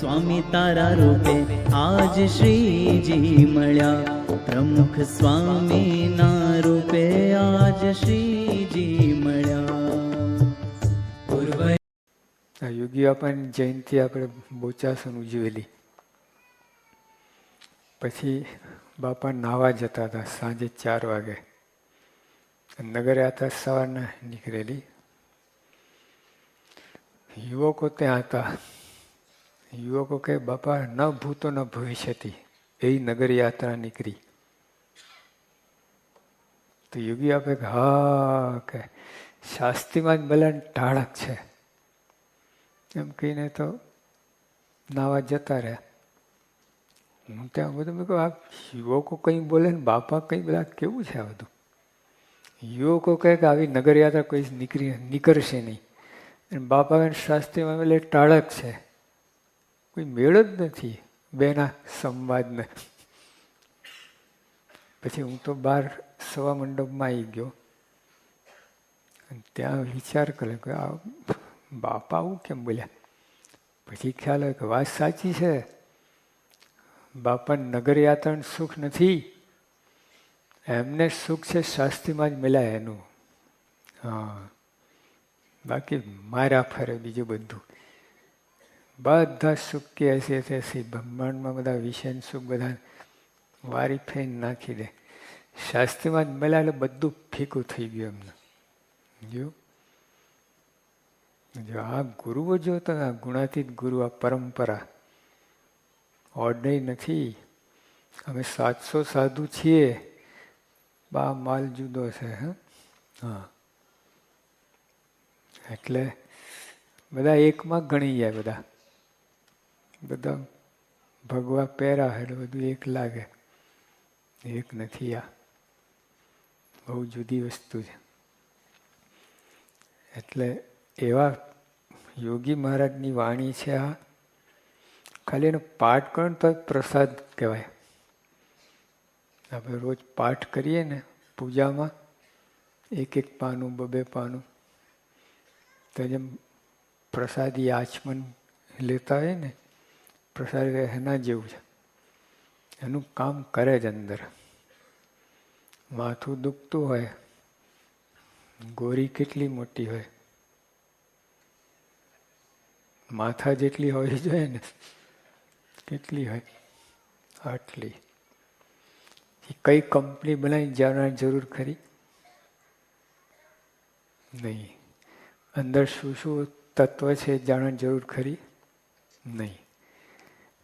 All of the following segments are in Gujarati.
સ્વામી તારા રૂપે આજ શ્રીજી મળ્યા, પ્રમુખ સ્વામીના રૂપે આજ શ્રીજી મળ્યા. યોગી બાપાની જયંતિ આપણે બોચાસણ ઉજવેલી. પછી બાપા નાહવા જતા હતા સાંજે 4 વાગે. નગર યાત્રા સવારના નીકળેલી. યુવકો ત્યાં હતા. યુવકો કહે બાપા ન ભૂતો ન ભવિષ્યથી, એ નગર યાત્રા નીકળી. તો યોગી આપે હા કે શાસ્ત્રીમાં જ બલાને ટાળક છે એમ કહીને તો નાવા જતા રહ્યા. હું ત્યાં બધું મેં કહું આ યુવકો કંઈ બોલે ને બાપા કંઈ બધા કેવું છે આ બધું. યુવકો કહે કે આવી નગર યાત્રા કોઈ નીકળશે નહીં, અને બાપા શાસ્ત્રીમાં એટલે ટાળક છે. કોઈ મેળ જ નથી બેના સંવાદને. પછી હું તો બહાર સવા મંડપમાં આવી ગયો અને ત્યાં વિચાર કર્યો કે આ બાપા આવું કેમ બોલ્યા. પછી ખ્યાલ આવ્યો કે વાત સાચી છે. બાપા નગર યાત્રાનું સુખ નથી, એમને સુખ છે શાસ્ત્રીમાં જ મળ્યા એનું. હા, બાકી માર્યા ફરે બીજું બધું. બધા સુખ કે એસી બ્રહ્માંડમાં બધા વિષય સુખ બધા વારી ફેન નાખી દે. શાસ્ત્રીમાં જ મળ્યા એટલે બધું ફીકું થઈ ગયું એમને. જો આ ગુરુઓ જો તો આ ગુણાતીત ગુરુ, આ પરંપરા ઓર્ડનરી નથી. અમે 700 સાધુ છીએ, બા માલ જુદો છે. હા, એટલે બધા એકમાં ગણી જાય. બધા ભગવા પહેરા એટલે બધું એક લાગે. એક નથી. આ બહુ જુદી વસ્તુ છે. એટલે એવા યોગી મહારાજની વાણી છે આ. ખાલી એનો પાઠ કરો ને તો પ્રસાદ કહેવાય. આપણે રોજ પાઠ કરીએ ને પૂજામાં, 1 પાનું 2 પાનું, તો જેમ પ્રસાદી આચમન લેતા હોય ને, પ્રસાદ એના જેવું છે. એનું કામ કરે જ અંદર. માથું દુખતું હોય, ગોરી કેટલી મોટી હોય, માથા જેટલી હોવી જોઈએ ને, કેટલી હોય? આટલી. કઈ કંપની બનાવી જાણવાની જરૂર ખરી? નહીં. અંદર શું શું તત્વ છે જાણવાની જરૂર ખરી? નહીં.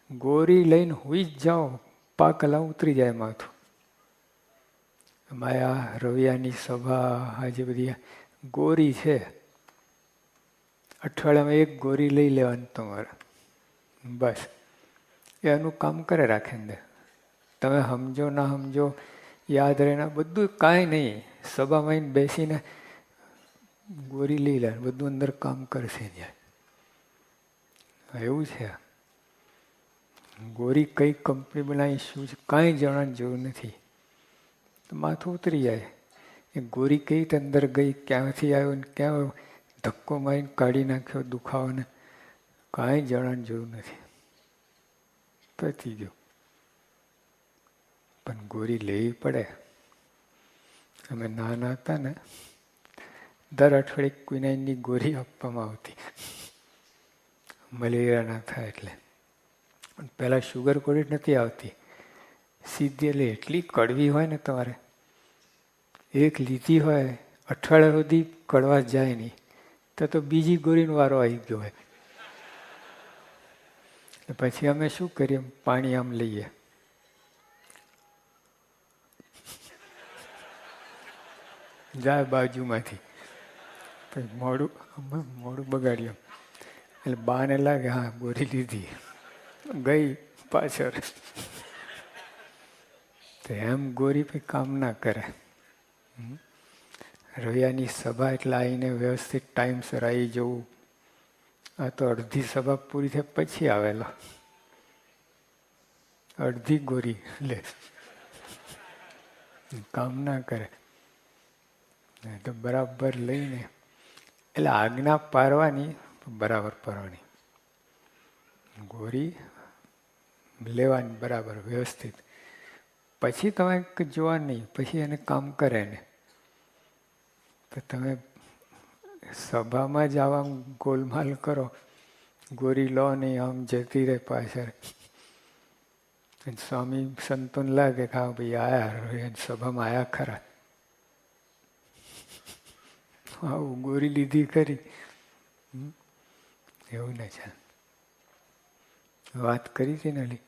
ગોરી લઈને હુઈ જ જાઓ, પાકલા ઉતરી જાય માથું. માયા રવિયાની સભા, આજે બધી ગોરી છે. અઠવાડિયામાં 1 ગોરી લઈ લેવાની તમારે, બસ. એનું કામ કરે રાખે અંદર. તમે સમજો ના સમજો, યાદ રહે ના, બધું કાંઈ નહીં. સભામાં બેસીને ગોરી લઈ લે, બધું અંદર કામ કરશે. એવું છે. ગોરી કઈ કંપની બનાવી, શું છે, કાંઈ જાણવાની જરૂર નથી. તો માથું ઉતરી જાય. એ ગોરી કઈ રીતે અંદર ગઈ, ક્યાંથી આવ્યો ને ક્યાં ધક્કો મારીને કાઢી નાખ્યો દુખાવાને, કાંઈ જાણવાની જરૂર નથી. પતી ગયું. પણ ગોરી લેવી પડે. અમે નાના હતા ને, દર અઠવાડિયે ક્વિનાઇનની ગોરી આપવામાં આવતી, મલેરિયા ના થાય એટલે. પહેલાં શુગર ગોળી નથી આવતી, સીધી. એટલે એટલી કડવી હોય ને, તમારે એક લીધી હોય, અઠવાડિયા સુધી કડવા જાય નહીં, તો બીજી ગોળીનો વારો આવી ગયો હોય. પછી અમે શું કરીએ, પાણી આમ લઈએ, જાય બાજુમાંથી, પછી મોડું બગાડ્યું. એટલે બાને લાગે હા ગોળી લીધી, ગઈ પાછળ. તો એમ ગોરી પછી કામ ના કરે. રવિયાની સભા એટલે આવીને વ્યવસ્થિત ટાઈમસર આવી જવું. આ તો અડધી સભા પૂરી થાય પછી આવેલો, અડધી ગોરી લે, કામ ના કરે. તો બરાબર લઈને, એટલે આજ્ઞા પારવાની, બરાબર પારવાની. ગોરી લેવાની બરાબર વ્યવસ્થિત. પછી તમે જોવા નહીં, પછી એને કામ કરે ને. તો તમે સભામાં જ આવા ગોલમાલ કરો, ગોરી લો નહીં, આમ જતી રહે પાછળ. સ્વામી સંતોને લાગે કે હા ભાઈ આયા, સભામાં આયા ખરા, આવું ગોરી લીધી કરી. એવું ને છે. વાત કરી હતી ને અલી,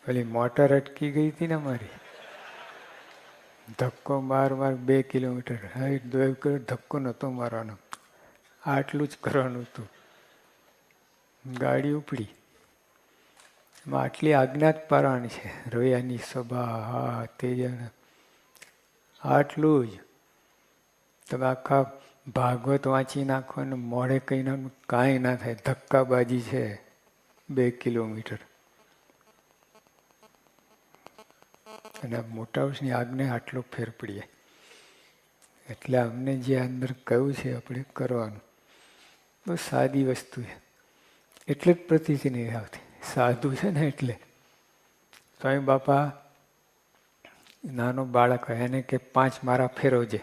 પેલી મોટર અટકી ગઈ હતી ને મારી, ધક્કો માર 2 કિલોમીટર. હા, 2 કિલોમીટર ધક્કો નહોતો મારવાનો, આટલું જ કરવાનું હતું. ગાડી ઉપડી. એમાં આટલી આજ્ઞા જ પાડવાની છે. રોયાની સભા, હા તે આટલું જ. તમે આખા ભાગવત વાંચી નાખો અને મોઢે કહી નાખો, કાંઈ ના થાય. ધક્કાબાજી છે 2 કિલોમીટર. અને મોટા વર્ષની આજ્ઞા આટલો ફેર પડીએ. એટલે અમને જે અંદર કહ્યું છે આપણે કરવાનું, બહુ સાદી વસ્તુ છે. એટલે જ પ્રતિથી નહીં આવતી. સાધુ છે ને એટલે. સ્વામી બાપા નાનો બાળક હોય એને કે 5 મારા ફેરવજે.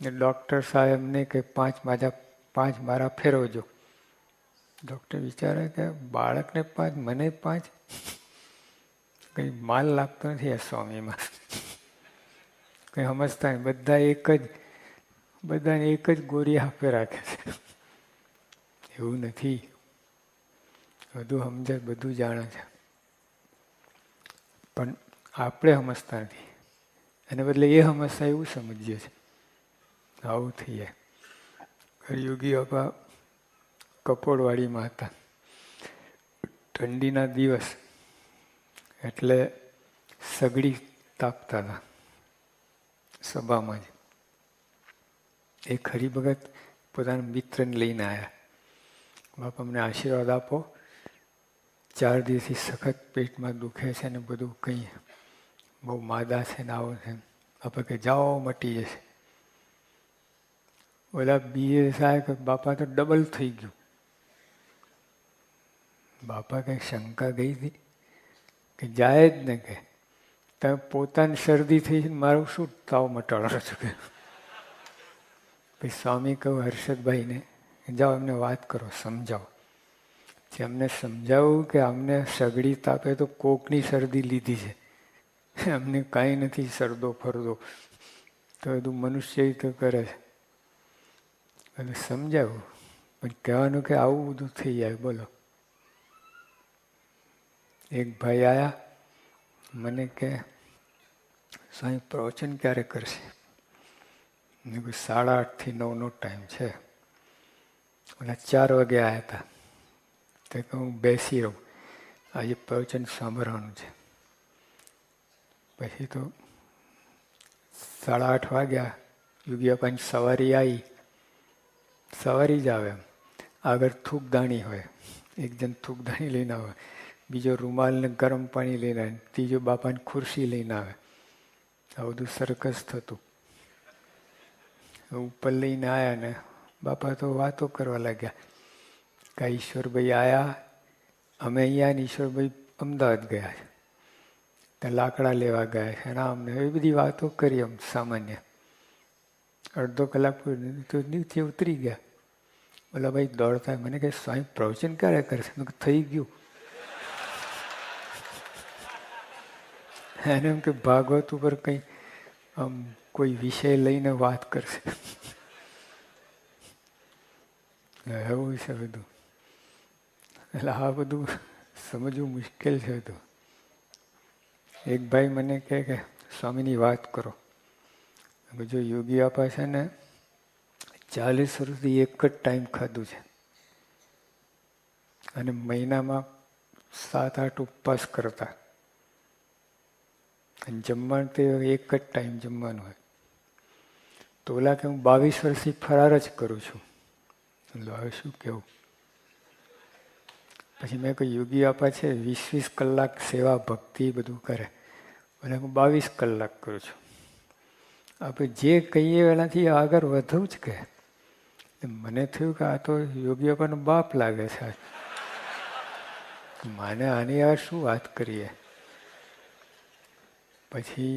ડૉક્ટર સાહેબને કે 5 મારા ફેરવજો. ડૉક્ટર વિચારે કે બાળકને 5, મને 5. કંઈ માલ લાગતો નથી આ સ્વામીમાં. કંઈ સમજતા નહીં. બધાને એક જ ગોરી આપે રાખે છે. એવું નથી. બધું સમજે, બધું જાણે છે, પણ આપણે સમજતા નથી. એને બદલે એ સમજતા એવું સમજીએ છીએ. આવું થઈ જાય. યોગી બાપા કપોળવાડીમાં હતા. ઠંડીના દિવસ એટલે સગડી તાપતા હતા સભામાં જ. એક હરિભગત પોતાના મિત્રને લઈને આવ્યા. બાપા અમને આશીર્વાદ આપો, 4 દિવસથી સખત પેટમાં દુખે છે ને બધું, કંઈ બહુ માદા છે ને આવો છે. બાપા કે જાઓ મટી જશે. ઓલા બીએ સાહેબ બાપા તો ડબલ થઈ ગયું. બાપા કંઈ શંકા ગઈ હતી કે જાય જ ને, કે તમે પોતાની શરદી થઈ છે, મારું શું તાવ મટાડો છો કે. પછી સ્વામી કહું હર્ષદભાઈને, જાઓ એમને વાત કરો, સમજાવો. એમને સમજાવું કે અમને સગડી તાપે તો કોકની શરદી લીધી છે, અમને કાંઈ નથી શરદો ફરદો, તો બધું મનુષ્ય તો કરે છે. એટલે સમજાવું, પણ કહેવાનું કે આવું બધું થઈ જાય. બોલો. એક ભાઈ આયા, મને કે સ્વામી પ્રવચન ક્યારે કરશે? મેં કહ્યું 8:30 થી 9નો ટાઈમ છે. ઓલા 4 વાગે આવ્યા હતા. તો કે હું બેસી રહું, આજે પ્રવચન સાંભળવાનું છે. પછી તો 8:30 વાગ્યા. યોગી બાપાની સવારી આવી. સવારી જ આવે. આગળ થૂકદાણી હોય, એક જણ થૂકદાણી લઈને આવે, બીજો રૂમાલ ને ગરમ પાણી લઈને આવે, ત્રીજો બાપાની ખુરશી લઈને આવે. આ બધું સરકસ થતું. ઉપર લઈને આવ્યા ને બાપા તો વાતો કરવા લાગ્યા કે ઈશ્વરભાઈ આવ્યા, અમે અહીંયા ને ઈશ્વરભાઈ અમદાવાદ ગયા છે, ત્યાં લાકડા લેવા ગયા છે, અને અમને એ બધી વાતો કરી. આમ સામાન્ય અડધો કલાક તો નીચે ઉતરી ગયા. ઓલા ભાઈ દોડતા મને કહે સ્વામી પ્રવચન ક્યારે કરશે? મેં થઈ ગયું. એને એમ કે ભાગવત ઉપર કંઈ આમ કોઈ વિષય લઈને વાત કરશે. એવું છે બધું. એટલે આ બધું સમજવું મુશ્કેલ છે બધું. એક ભાઈ મને કહે કે સ્વામીની વાત કરો. જો યોગી બાપા છે ને 40 વર્ષથી એક જ ટાઈમ ખાધું છે, અને મહિનામાં 7-8 ઉપવાસ કરતા, અને જમવાનું તે એક જ ટાઈમ જમવાનું હોય. તો ઓલા કે હું 22 વર્ષથી ફરાર જ કરું છું. હવે શું કેવું? પછી મેં કહ્યું યોગી બાપા છે 20-20 કલાક સેવા ભક્તિ બધું કરે, અને હું 22 કલાક કરું છું. આપણે જે કહીએ એનાથી આગળ વધવું જ કે. મને થયું કે આ તો યોગીઓ પણ બાપ લાગે છે. માને આની આ શું વાત કરીએ. પછી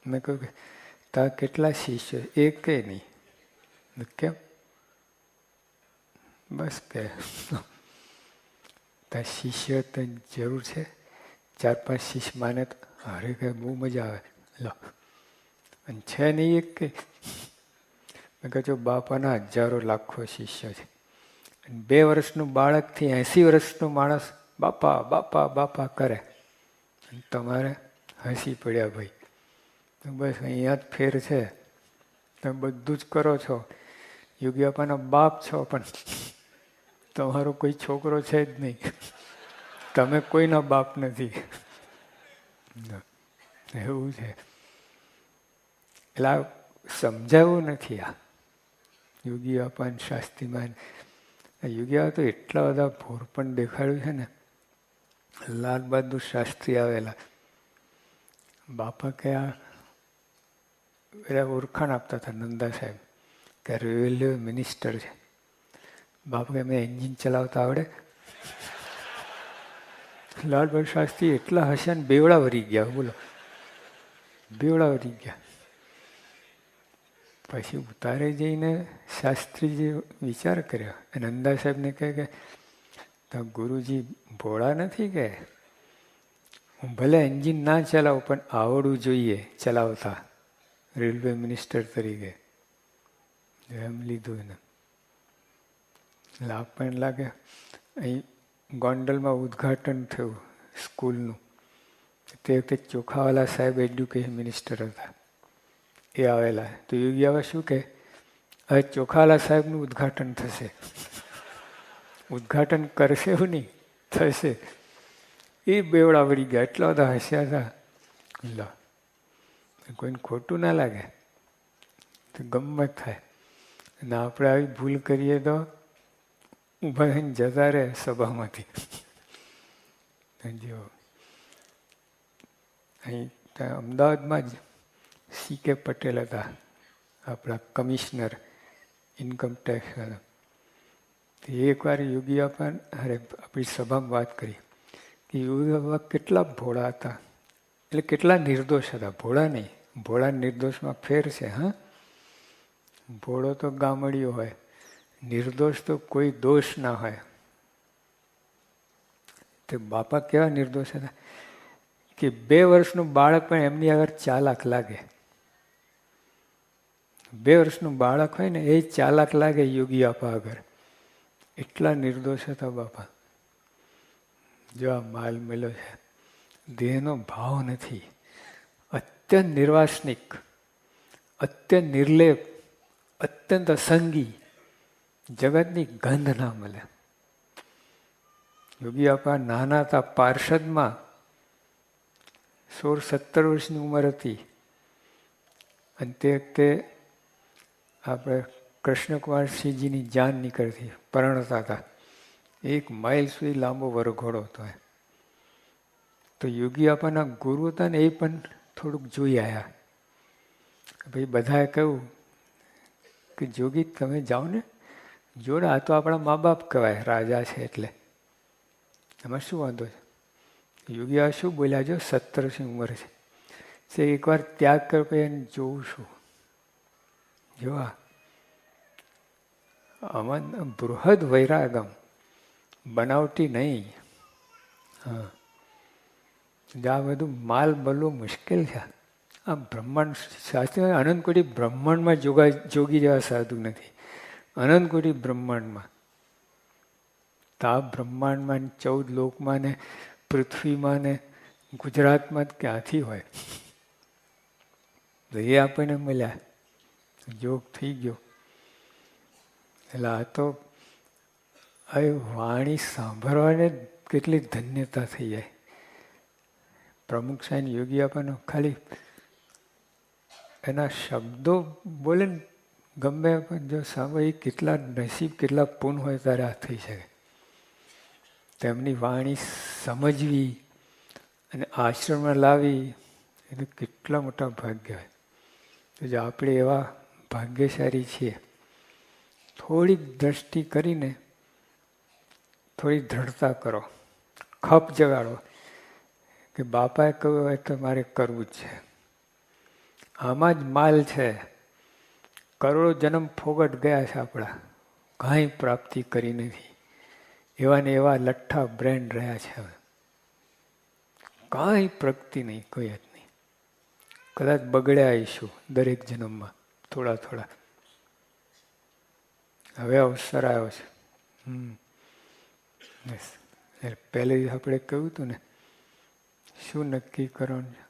મેં કહ્યું કે તા કેટલા શિષ્ય? એકે નહીં. કેમ? બસ કે તા શિષ્ય તો જરૂર છે. 4-5 શિષ્ય માને તો અરે કે બહુ મજા આવે. લો અને છે નહીં એક કે. મેં કહ્યું જો બાપાના હજારો લાખો શિષ્ય છે. 2 વર્ષનું બાળકથી 80 વર્ષનો માણસ બાપા બાપા બાપા કરે. તમારે હસી પડ્યા ભાઈ. તો બસ અહીંયા જ ફેર છે. તમે બધું જ કરો છો. યોગી બાપાના બાપ છો પણ તમારો કોઈ છોકરો છે જ નહીં. તમે કોઈના બાપ નથી. એવું છે. એટલે આ સમજાવવું નથી. આ યોગી બાપા શાસ્ત્રીમાં યોગી બાપા તો એટલા બધા ભોર પણ દેખાડ્યું છે ને. લાલ બહાદુર શાસ્ત્રી આવેલા. બાપા કયા બધા ઓળખાણ આપતા હતા નંદા સાહેબ કે રેલવે મિનિસ્ટર છે. બાપા કે મેં એન્જિન ચલાવતા આવડે. લાલ બહાદુર શાસ્ત્રી એટલા હસ્યા ને બેવડા વરી ગયા. બોલો બેવડા વરી ગયા. પછી ઉતારે જઈને શાસ્ત્રીજી વિચાર કર્યો અને નંદા સાહેબને કહે કે તો ગુરુજી ભોળા નથી કે હું ભલે એન્જિન ના ચલાવું પણ આવડવું જોઈએ ચલાવતા રેલવે મિનિસ્ટર તરીકે. એમ લીધું એને. લાભ પણ લાગે. અહીં ગોંડલમાં ઉદ્ઘાટન થયું સ્કૂલનું. તે વખતે ચોખાવાલા સાહેબ એડ્યુકેશન મિનિસ્ટર હતા. એ આવેલા. તો યોગી આવે શું કે હવે ચોખાવાલા સાહેબનું ઉદ્ઘાટન થશે. ઉદ્ઘાટન કરશે એવું નહીં, થશે. એ બેવડા વળી ગયા. એટલા બધા હસ્યા હતા. લો કોઈને ખોટું ના લાગે તો ગમત થાય. અને આપણે આવી ભૂલ કરીએ તો ઊભા થઈને જતા રહે સભામાંથી. જો અહીં અમદાવાદમાં જ CK પટેલ હતા આપણા કમિશનર ઇન્કમ ટેક્સ હતા. એકવાર યોગી બાપા આપણી સભામાં વાત કરી કે યોગી બાપા કેટલા ભોળા હતા. એટલે કેટલા નિર્દોષ હતા. ભોળા નહીં, ભોળા નિર્દોષમાં ફેર છે. હા, ભોળો તો ગામડીઓ હોય, નિર્દોષ તો કોઈ દોષ ના હોય. તો બાપા કેવા નિર્દોષ હતા કે 2 વર્ષનું બાળક પણ એમની આગળ ચાલાક લાગે. 2 વર્ષનું બાળક હોય ને એ ચાલાક લાગે યોગી બાપા આગળ. એટલા નિર્દોષ હતા બાપા. જો આ માલ મેલો છે, દેહનો ભાવ નથી, અત્યંત નિર્વાસનિક, અત્યંત નિર્લેપ, અત્યંત અસંગી, જગતની ગંધ ના મળે. યોગી બાપા નાના હતા, પાર્ષદમાં 16-17 વર્ષની ઉંમર હતી. અને તે વખતે આપણે કૃષ્ણકુમારસિંહજીની જાન નીકળતી, પરણતા હતા. 1 માઇલ સુધી લાંબો વરઘોડો હતો. તો યોગી બાપાના ગુરુ હતા ને એ પણ થોડુંક જોઈ આવ્યા. ભાઈ બધાએ કહ્યું કે જોગી તમે જાઓ ને જોડે, આ તો આપણા મા બાપ કહેવાય, રાજા છે એટલે એમાં શું વાંધો છે. યોગી બાપા શું બોલ્યા? જો 17 વર્ષની ઉંમર છે, એકવાર ત્યાગ કર્યો પછી એને જોઉં છું. જોવા આમાં બૃહદ વૈરાગમ, બનાવટી નહીં. હા, આ બધું માલ મળવું મુશ્કેલ છે. આ બ્રહ્માંડ શાસ્ત્રી અનંત કોટી બ્રહ્માંડમાં જોગી જેવા સાધુ નથી. અનંત કોટી બ્રહ્માંડમાં, તો આ બ્રહ્માંડમાં 14 લોકમાં ને પૃથ્વીમાં ને ગુજરાતમાં ક્યાંથી હોય? તો એ આપણને મળ્યા, જોગ થઈ ગયો. એટલે આ તો આ વાણી સાંભળવાને કેટલી ધન્યતા થઈ જાય. પ્રમુખ સાહેબ યોગી બાપાનો ખાલી એના શબ્દો બોલે ને ગમે પણ જો સાંભળી કેટલા નસીબ, કેટલા પૂન હોય ત્યારે આ થઈ શકે. તેમની વાણી સમજવી અને આશ્રમમાં લાવી એ તો કેટલા મોટા ભાગ્ય હોય. તો જો આપણે એવા ભાગ્યશાળી છીએ, થોડીક દ્રષ્ટિ કરીને થોડી દ્રઢતા કરો, ખપ જગાડો કે બાપાએ કહ્યું હોય તો મારે કરવું જ છે. આમાં જ માલ છે. કરોડો જન્મ ફોગટ ગયા છે આપણા, કાંઈ પ્રાપ્તિ કરી નથી. એવા ને એવા લઠ્ઠા બ્રેન્ડ રહ્યા છે. હવે કાંઈ પ્રગતિ નહીં, કોઈ જ નહીં. કદાચ બગડ્યા આવીશું દરેક જન્મમાં થોડા થોડા. હવે અવસર આવ્યો છે. પહેલે આપણે કહ્યું હતું ને, શું નક્કી કરવાનું છે?